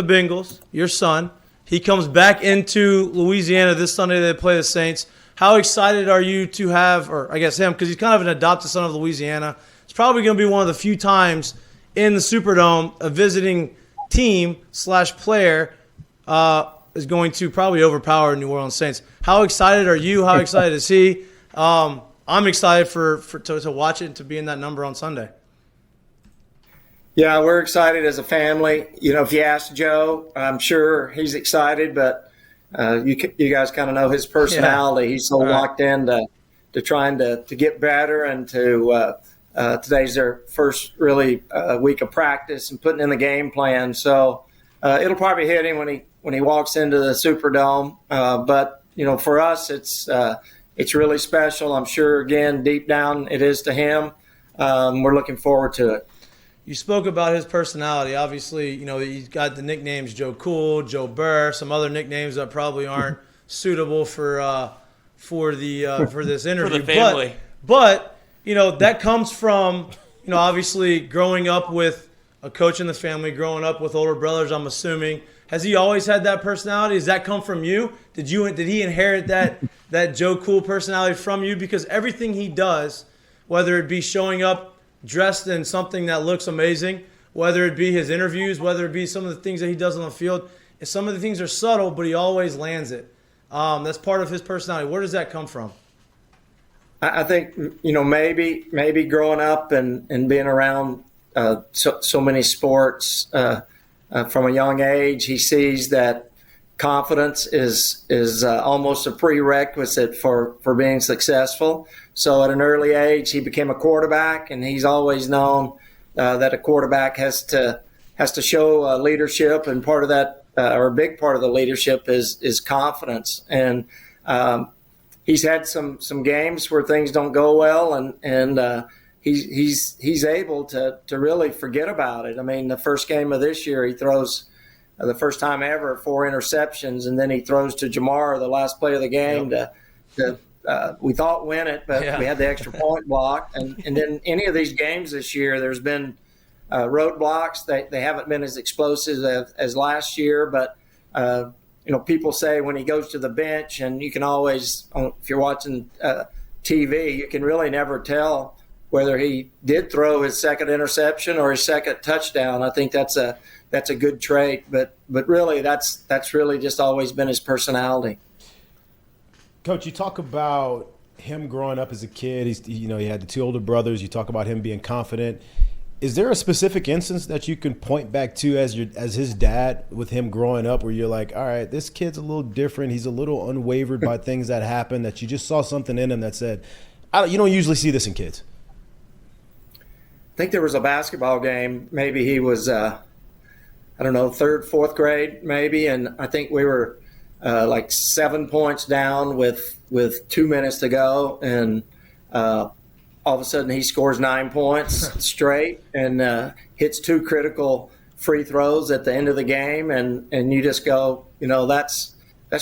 the Bengals, your son. He comes back into Louisiana this Sunday. They play the Saints. How excited are you to have, or I guess him, because he's kind of an adopted son of Louisiana. It's probably going to be one of the few times in the Superdome a visiting team/player is going to probably overpower New Orleans Saints. How excited are you? How excited is he? I'm excited to watch it and to be in that number on Sunday. Yeah, we're excited as a family. You know, if you ask Joe, I'm sure he's excited, but you guys kind of know his personality. Yeah. He's so locked in to trying to get better, and today's their first really week of practice and putting in the game plan. So it'll probably hit him when he walks into the Superdome. But you know, for us, it's really special. I'm sure, again, deep down, it is to him. We're looking forward to it. You spoke about his personality. Obviously, you know, he's got the nicknames Joe Cool, Joe Burr, some other nicknames that probably aren't suitable for this interview. For the family. But you know, that comes from, you know, obviously growing up with a coach in the family, growing up with older brothers, I'm assuming. Has he always had that personality? Does that come from you? Did he inherit that Joe Cool personality from you? Because everything he does, whether it be showing up dressed in something that looks amazing, whether it be his interviews, whether it be some of the things that he does on the field, some of the things are subtle, but he always lands it. That's part of his personality. Where does that come from? I think, you know, maybe growing up and being around so many sports from a young age, he sees that confidence is almost a prerequisite for being successful. So at an early age, he became a quarterback, and he's always known that a quarterback has to show leadership, and part of that, or a big part of the leadership, is confidence. And he's had some games where things don't go well, and he's able to really forget about it. I mean, the first game of this year, he throws the first time ever 4 interceptions, and then he throws to Jamar the last play of the game to we thought win it, but we had the extra point block. And then any of these games this year, there's been roadblocks. They haven't been as explosive as last year, but you know, people say when he goes to the bench, and you can always, if you're watching TV, you can really never tell whether he did throw his second interception or his second touchdown. I think that's a good trait, but really that's really just always been his personality. Coach, you talk about him growing up as a kid. He had the 2 older brothers. You talk about him being confident. Is there a specific instance that you can point back to as his dad with him growing up where you're like, all right, this kid's a little different. He's a little unwavered by things that happen, that you just saw something in him that said, you don't usually see this in kids? I think there was a basketball game. Maybe he was, 3rd, 4th grade maybe, and I think we were like 7 points down with 2 minutes to go, and all of a sudden he scores 9 points straight and hits 2 critical free throws at the end of the game, and you just go, you know, that's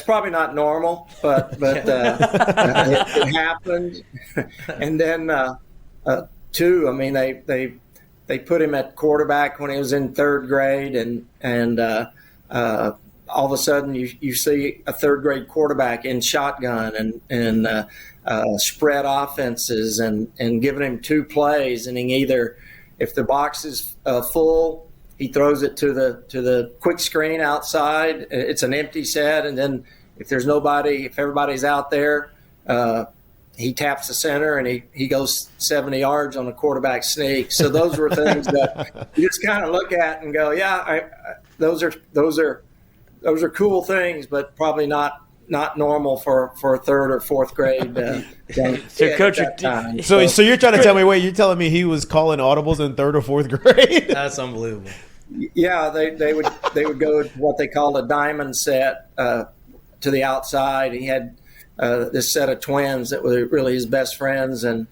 probably not normal, but it happened. And then 2, I mean, they put him at quarterback when he was in 3rd grade, and all of a sudden you see a 3rd grade quarterback in shotgun and spread offenses and giving him 2 plays, and he either, if the box is full, he throws it to the quick screen outside. It's an empty set, and then if there's nobody, if everybody's out there, he taps the center and he goes 70 yards on a quarterback sneak. So those were things that you just kind of look at and go, those are cool things, but probably not normal for a 3rd or 4th grade. So, Coach, so you're trying to tell me? Wait, you're telling me he was calling audibles in 3rd or 4th grade? That's unbelievable. Yeah, they would go to what they called a diamond set to the outside. He had this set of twins that were really his best friends, and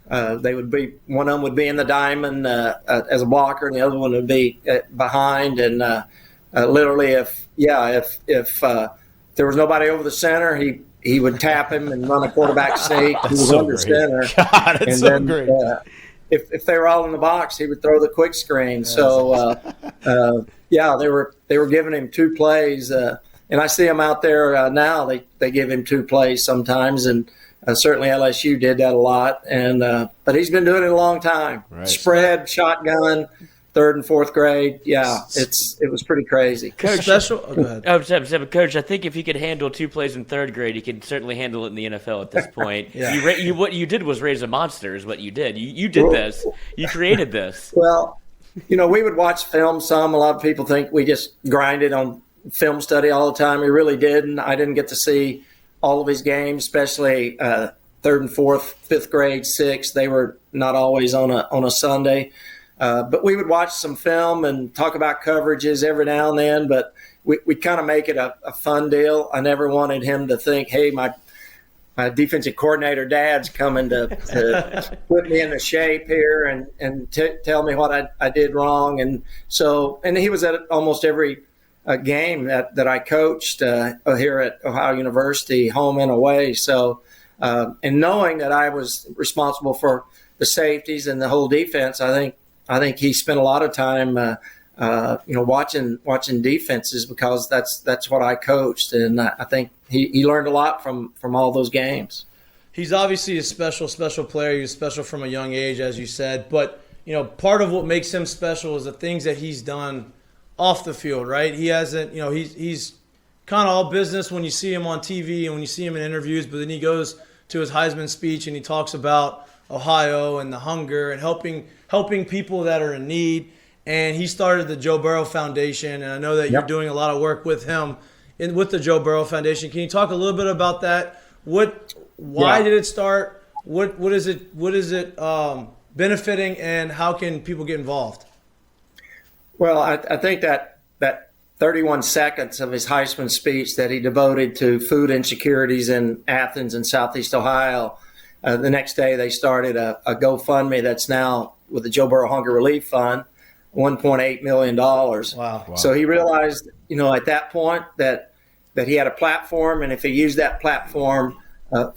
they would be, one of them would be in the diamond as a blocker, and the other one would be behind. And literally, if there was nobody over the center, he would tap him and run a quarterback sneak. He was under center. God, it's so great. if they were all in the box, he would throw the quick screen. So yeah, they were giving him 2 plays, and I see him out there now. They give him 2 plays sometimes, and certainly LSU did that a lot. And but he's been doing it a long time. Right. Spread, shotgun, 3rd and 4th grade. Yeah, it was pretty crazy. Coach, Special. Oh, go ahead. Coach, I think if he could handle 2 plays in 3rd grade, he could certainly handle it in the NFL at this point. Yeah. What you did was raise a monster is what you did. You did this. You created this. Well, we would watch film some. A lot of people think we just grinded on film study all the time. We really didn't. I didn't get to see all of his games, especially 3rd and 4th, 5th grade, 6th. They were not always on a Sunday. But we would watch some film and talk about coverages every now and then, but we kind of make it a fun deal. I never wanted him to think, hey, my defensive coordinator dad's coming to put me into shape here and tell me what I did wrong. And he was at almost every game that I coached here at Ohio University, home and away. So, and knowing that I was responsible for the safeties and the whole defense, I think he spent a lot of time, watching defenses because that's what I coached, and I think he learned a lot from all those games. He's obviously a special player. He's special from a young age, as you said. But part of what makes him special is the things that he's done off the field, right? He hasn't, he's kind of all business when you see him on TV and when you see him in interviews, but then he goes to his Heisman speech and he talks about Ohio and the hunger and helping people that are in need. And he started the Joe Burrow Foundation, and I know that you're doing a lot of work with him with the Joe Burrow Foundation. Can you talk a little bit about that? Why did it start? What is it benefiting, and how can people get involved? Well, I think that 31 seconds of his Heisman speech that he devoted to food insecurities in Athens and Southeast Ohio. The next day, they started a GoFundMe that's now with the Joe Burrow Hunger Relief Fund, $1.8 million. Wow. So he realized, at that point that he had a platform, and if he used that platform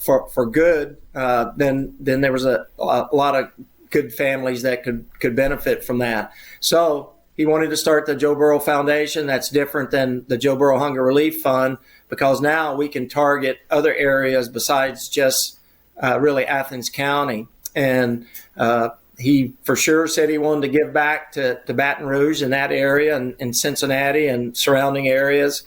for good, then there was a lot of good families that could benefit from that. So he wanted to start the Joe Burrow Foundation. That's different than the Joe Burrow Hunger Relief Fund because now we can target other areas besides just really Athens County. And he for sure said he wanted to give back to Baton Rouge in that area and Cincinnati and surrounding areas.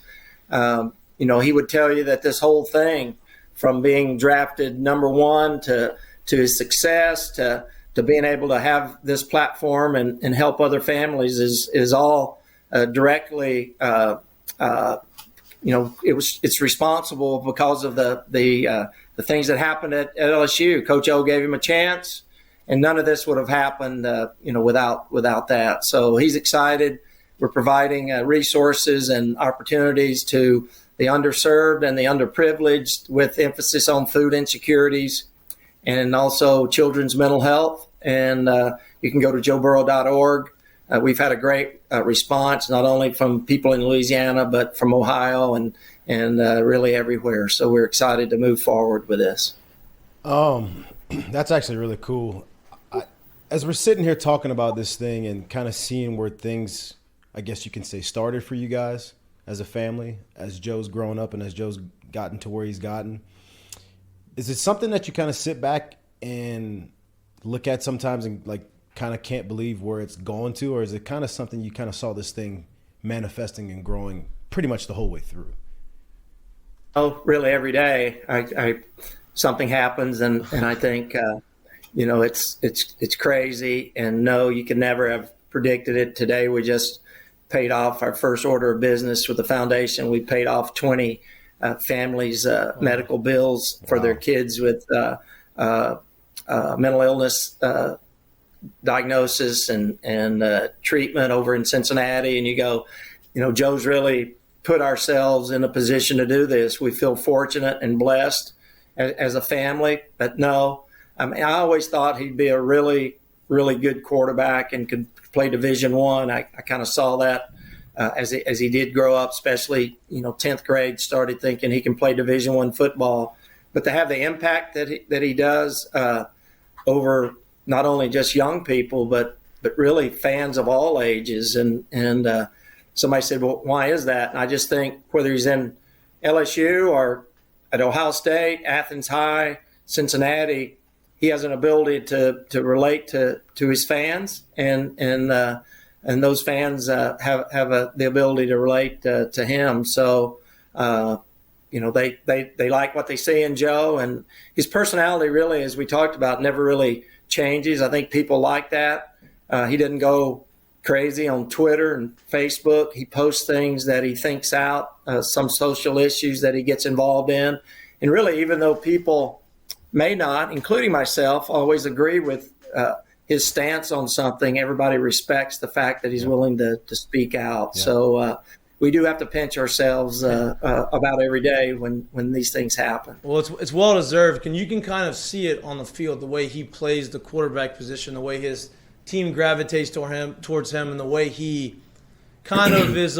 He would tell you that this whole thing, from being drafted number 1 to his success to being able to have this platform and help other families is all directly it's responsible because of the things that happened at LSU. Coach O gave him a chance, and none of this would have happened, without that. So he's excited. We're providing resources and opportunities to the underserved and the underprivileged, with emphasis on food insecurities and also children's mental health. And you can go to joeburrow.org. We've had a great response, not only from people in Louisiana, but from Ohio and really everywhere. So we're excited to move forward with this. That's actually really cool. As we're sitting here talking about this thing and kind of seeing where things, I guess you can say, started for you guys as a family, as Joe's grown up and as Joe's gotten to where he's gotten, is it something that you kind of sit back and look at sometimes and kind of can't believe where it's going to, or is it kind of something you kind of saw this thing manifesting and growing pretty much the whole way through? Oh, really every day I something happens and I think, it's crazy, and no, you could never have predicted it. Today we just paid off our first order of business with the foundation. We paid off 20 families' medical bills for their kids with mental illness diagnosis and treatment over in Cincinnati. And you go, Joe's really put ourselves in a position to do this. We feel fortunate and blessed as a family. But no, I always thought he'd be a really, really good quarterback and could play Division I. I kind of saw that as he did grow up, especially 10th grade. Started thinking he can play Division I football. But to have the impact that he does over not only just young people, but really fans of all ages. And somebody said, well, why is that? And I just think whether he's in LSU or at Ohio State, Athens High, Cincinnati, he has an ability to relate to his fans, and those fans have the ability to relate to him. So, they like what they see in Joe, and his personality really, as we talked about, never really changes. I think people like that. He didn't go crazy on Twitter and Facebook. He posts things that he thinks out, some social issues that he gets involved in. And really, even though people may not, including myself, always agree with his stance on something, everybody respects the fact that he's willing to speak out. Yeah. So we do have to pinch ourselves about every day when these things happen. Well, it's well-deserved. You can kind of see it on the field, the way he plays the quarterback position, the way his team gravitates towards him, and the way he kind of is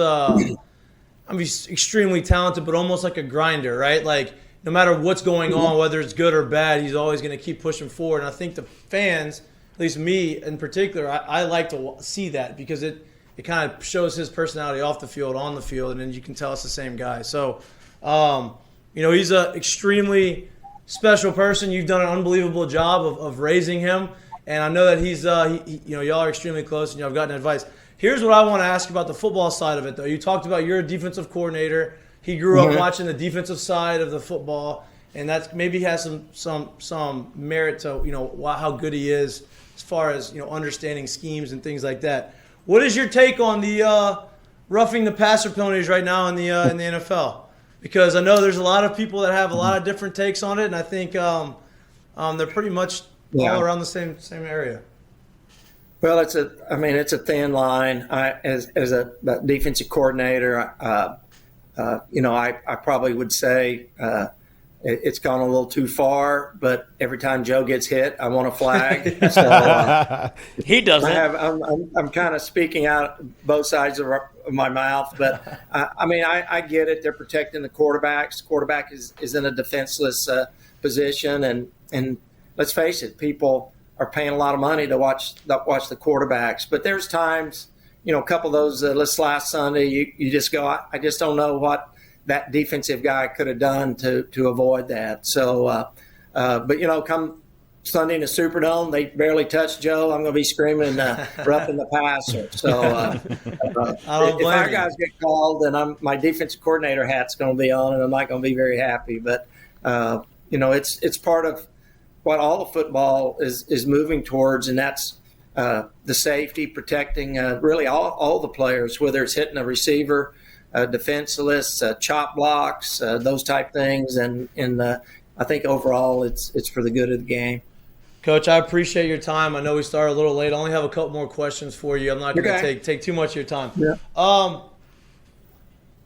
he's extremely talented, but almost like a grinder, right? Like, no matter what's going on, whether it's good or bad, he's always going to keep pushing forward. And I think the fans, at least me in particular, I like to see that, because it kind of shows his personality off the field, on the field, and then you can tell it's the same guy. So, he's an extremely special person. You've done an unbelievable job of raising him. And I know that he's, y'all are extremely close, and y'all have gotten advice. Here's what I want to ask you about the football side of it, though. You talked about you're a defensive coordinator. He grew up watching the defensive side of the football, and that's maybe has some merit to how good he is as far as understanding schemes and things like that. What is your take on the roughing the passer penalties right now in the NFL? Because I know there's a lot of people that have a lot of different takes on it, and I think they're pretty much all around the same area. Well, it's a thin line. As a defensive coordinator, I probably would say it's gone a little too far. But every time Joe gets hit, I want a flag. So he doesn't. I'm kind of speaking out both sides of my mouth. But I get it. They're protecting the quarterbacks. Quarterback is in a defenseless position, and let's face it, people are paying a lot of money to watch the quarterbacks. But there's times, a couple of those, this last Sunday, you just go, I just don't know what that defensive guy could have done to avoid that. So, but come Sunday in the Superdome, they barely touched Joe. I'm going to be screaming, roughing the passer. So if our guys get called, then my defensive coordinator hat's going to be on, and I'm not going to be very happy. But, it's part of what all of football is moving towards, and that's the safety, protecting really all the players, whether it's hitting a receiver, defenseless, chop blocks, those type things. And I think overall it's for the good of the game. Coach, I appreciate your time. I know we started a little late. I only have a couple more questions for you. I'm not going to take too much of your time. Yeah.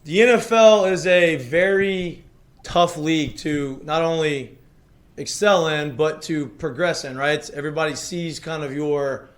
The NFL is a very tough league to not only excel in, but to progress in, right? Everybody sees kind of your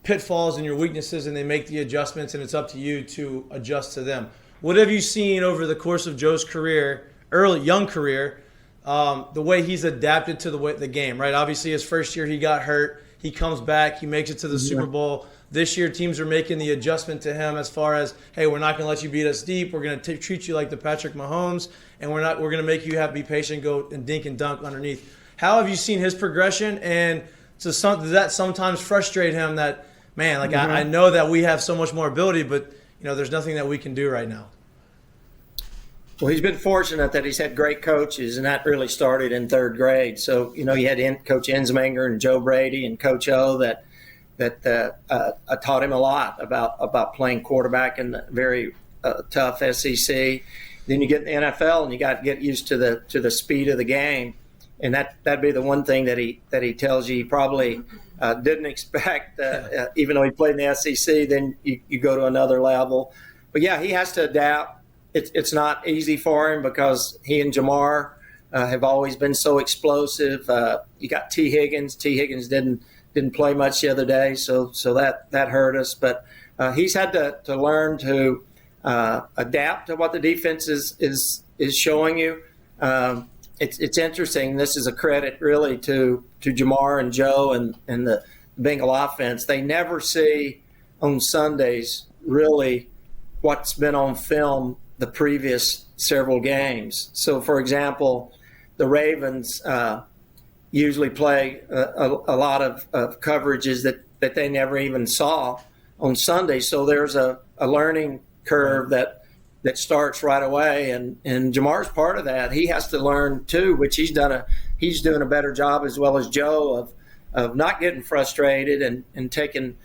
pitfalls and your weaknesses, and they make the adjustments, and it's up to you to adjust to them. What have you seen over the course of Joe's career, young career, the way he's adapted to the game, right? Obviously, his first year he got hurt. He comes back. He makes it to the Super Bowl. This year, teams are making the adjustment to him as far as, hey, we're not going to let you beat us deep. We're going to treat you like the Patrick Mahomes, and we're going to make you have to be patient, go and dink and dunk underneath. How have you seen his progression, and does that sometimes frustrate him that, man, like I know that we have so much more ability, but there's nothing that we can do right now? Well, he's been fortunate that he's had great coaches, and that really started in third grade. So, you had Coach Ensminger and Joe Brady and Coach O that taught him a lot about playing quarterback in the very tough SEC. Then you get in the NFL, and you got to get used to the speed of the game, and that'd be the one thing that he tells you he probably didn't expect. Even though he played in the SEC, then you go to another level. But yeah, he has to adapt. It's not easy for him because he and Jamar have always been so explosive. You got T. Higgins. T. Higgins didn't play much the other day, so that hurt us. But he's had to learn to adapt to what the defense is showing you. it's interesting. This is a credit really to Jamar and Joe and the Bengal offense. They never see on Sundays really what's been on film the previous several games. So, for example, the Ravens usually play a lot of coverages that they never even saw on Sunday. So there's a learning curve that starts right away, and Jamar's part of that. He has to learn too, which he's doing a better job, as well as Joe, of not getting frustrated and taking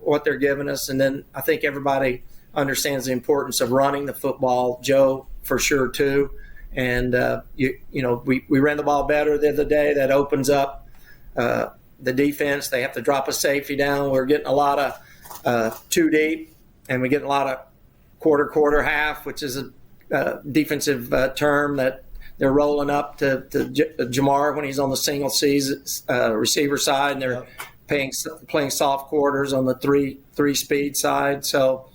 what they're giving us. And then I think everybody understands the importance of running the football. Joe for sure too. And we ran the ball better the other day. That opens up the defense. They have to drop a safety down. We're getting a lot of two deep, and we get a lot of quarter, half, which is a defensive term that they're rolling up to Jamar when he's on the single season receiver side, and they're playing soft quarters on the three speed side. So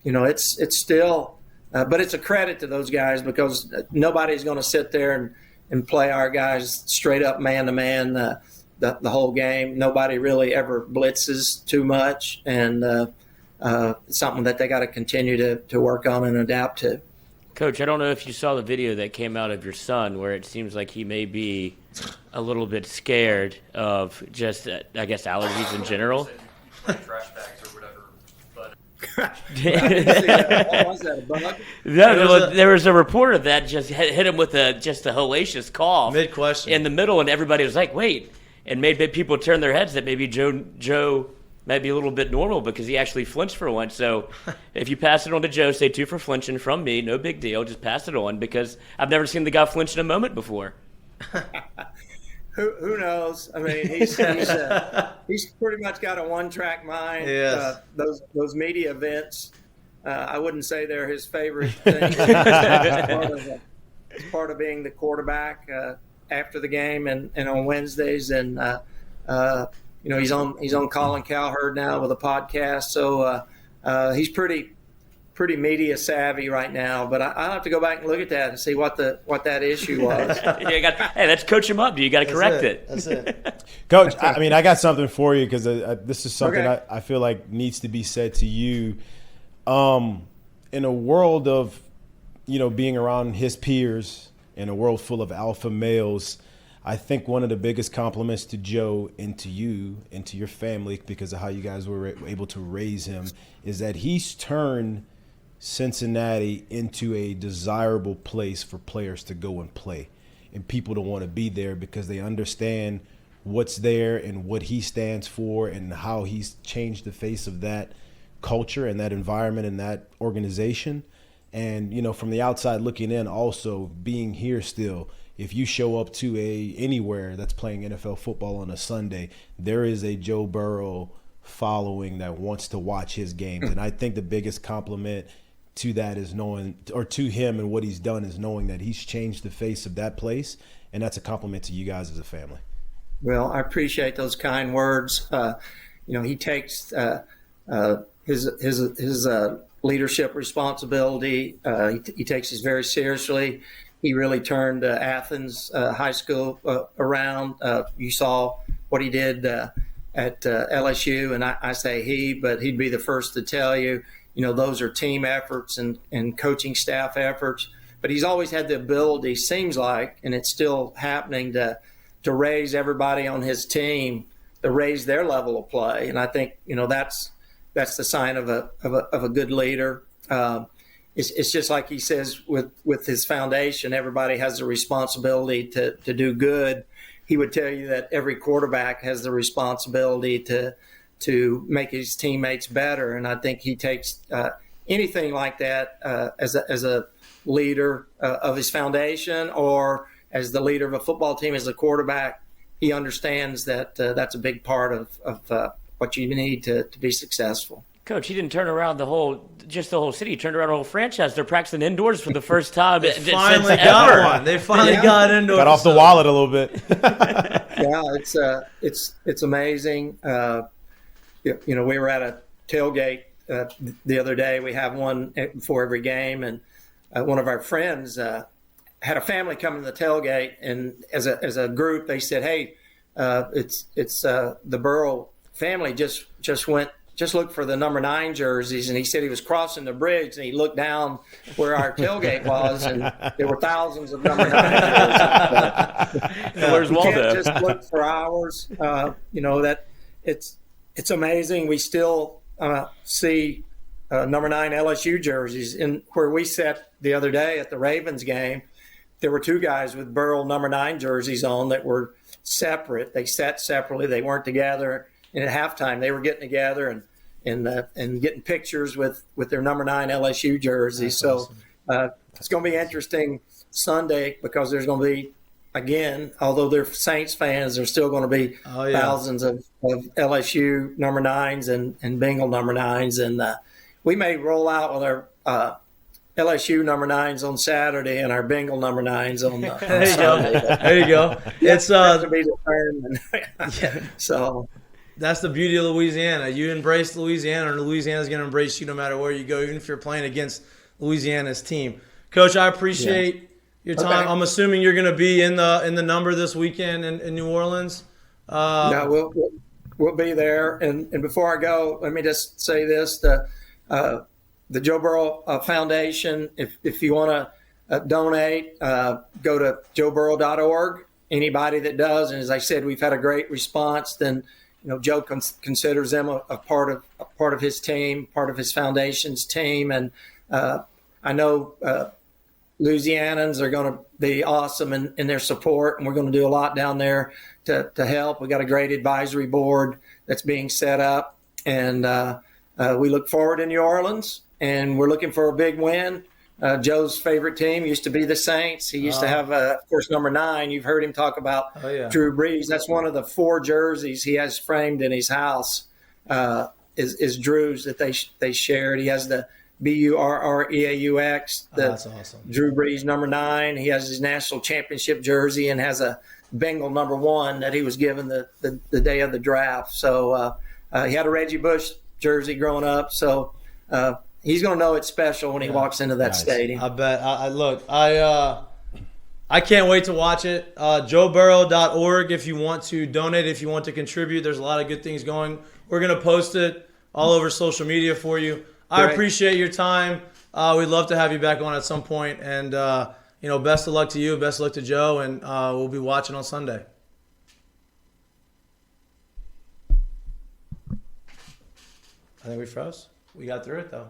it's still, but it's a credit to those guys, because nobody's going to sit there and play our guys straight up man to man the whole game. Nobody really ever blitzes too much, and it's something that they got to continue to work on and adapt to. Coach, I don't know if you saw the video that came out of your son, where it seems like he may be a little bit scared of just, I guess, allergies in general. Trash bags or whatever. But Was that a bug? No, there was a reporter that just hit him with just a hellacious cough Mid-question. in the middle, and everybody was like, "Wait!" And made people turn their heads that maybe Joe might be a little bit normal, because he actually flinched for once. So if you pass it on to Joe, say 2 for flinching from me, no big deal. Just pass it on, because I've never seen the guy flinch in a moment before. Who knows? I mean, he's pretty much got a one-track mind. Yes. Those media events, I wouldn't say they're his favorite thing. It's part of being the quarterback after the game and on Wednesdays, and he's on Colin Cowherd now with a podcast, so he's pretty media savvy right now. But I'll have to go back and look at that and see what that issue was. Hey, let's coach him up. You got to correct it. That's it. Coach, I got something for you, because this is something Okay. I feel like needs to be said to you. In a world of, being around his peers, in a world full of alpha males, I think one of the biggest compliments to Joe and to you and to your family, because of how you guys were able to raise him, is that he's turned Cincinnati into a desirable place for players to go and play, and people to want to be there because they understand what's there and what he stands for and how he's changed the face of that culture and that environment and that organization. And, from the outside looking in, also being here still, if you show up to anywhere that's playing NFL football on a Sunday, there is a Joe Burrow following that wants to watch his games. And I think the biggest compliment to that is to him and what he's done is knowing that he's changed the face of that place. And that's a compliment to you guys as a family. Well, I appreciate those kind words. He takes his leadership responsibility. He takes it very seriously. He really turned Athens High School around. You saw what he did at LSU, and I say he, but he'd be the first to tell you, those are team efforts and coaching staff efforts. But he's always had the ability, seems like, and it's still happening, to raise everybody on his team, to raise their level of play. And I think, that's the sign of a good leader. It's just like he says with his foundation, everybody has a responsibility to do good. He would tell you that every quarterback has the responsibility to make his teammates better. And I think he takes anything like that as a leader of his foundation, or as the leader of a football team, as a quarterback. He understands that that's a big part of what you need to be successful. Coach, he didn't turn around the whole city. He turned around the whole franchise. They're practicing indoors for the first time. They finally got one. They finally got indoors. Got off the wallet a little bit. Yeah, it's amazing. We were at a tailgate the other day. We have one before every game, and one of our friends had a family come to the tailgate, and as a group, they said, "Hey, it's the Burrow family just looked for the number 9 jerseys," and he said he was crossing the bridge and he looked down where our tailgate was, and there were thousands of number 9 jerseys. Where's You Waldo? can't just look for hours. That it's amazing. We still see number 9 LSU jerseys. In where we sat the other day at the Ravens game, there were 2 guys with Burrow number 9 jerseys on that were separate. They sat separately. They weren't together. And at halftime, they were getting together and getting pictures with their number 9 LSU jerseys. That's so awesome. it's going to be interesting Sunday, because there's going to be, again, although they're Saints fans, there's still going to be thousands of LSU number 9s and Bengal number 9s. And we may roll out with our LSU number 9s on Saturday and our Bengal number 9s on There you Sunday. go. There you go. It's to be determined. So that's the beauty of Louisiana. You embrace Louisiana, and Louisiana's going to embrace you no matter where you go, even if you're playing against Louisiana's team. Coach, I appreciate your time. Okay. I'm assuming you're going to be in the number this weekend in New Orleans. yeah, we'll be there. And before I go, let me just say this: the Joe Burrow Foundation. If you want to donate, go to joeburrow.org. Anybody that does, and as I said, we've had a great response. Then Joe considers them a part of his team, part of his foundation's team, and I know Louisianans are going to be awesome in their support, and we're going to do a lot down there to help. We got a great advisory board that's being set up, and we look forward to New Orleans, and we're looking for a big win. Joe's favorite team used to be the Saints. He used to have, of course, number 9. You've heard him talk about Drew Brees. That's one of the 4 jerseys he has framed in his house. Is Drew's that they shared. He has the BURREAUX. That's awesome. Drew Brees number 9. He has his national championship jersey and has a Bengal number 1 that he was given the day of the draft. So he had a Reggie Bush jersey growing up. So he's going to know it's special when he walks into that stadium. I bet. I can't wait to watch it. JoeBurrow.org if you want to donate, if you want to contribute. There's a lot of good things going. We're going to post it all over social media for you. I appreciate your time. We'd love to have you back on at some point. And, best of luck to you. Best of luck to Joe. And we'll be watching on Sunday. I think we froze. We got through it, though.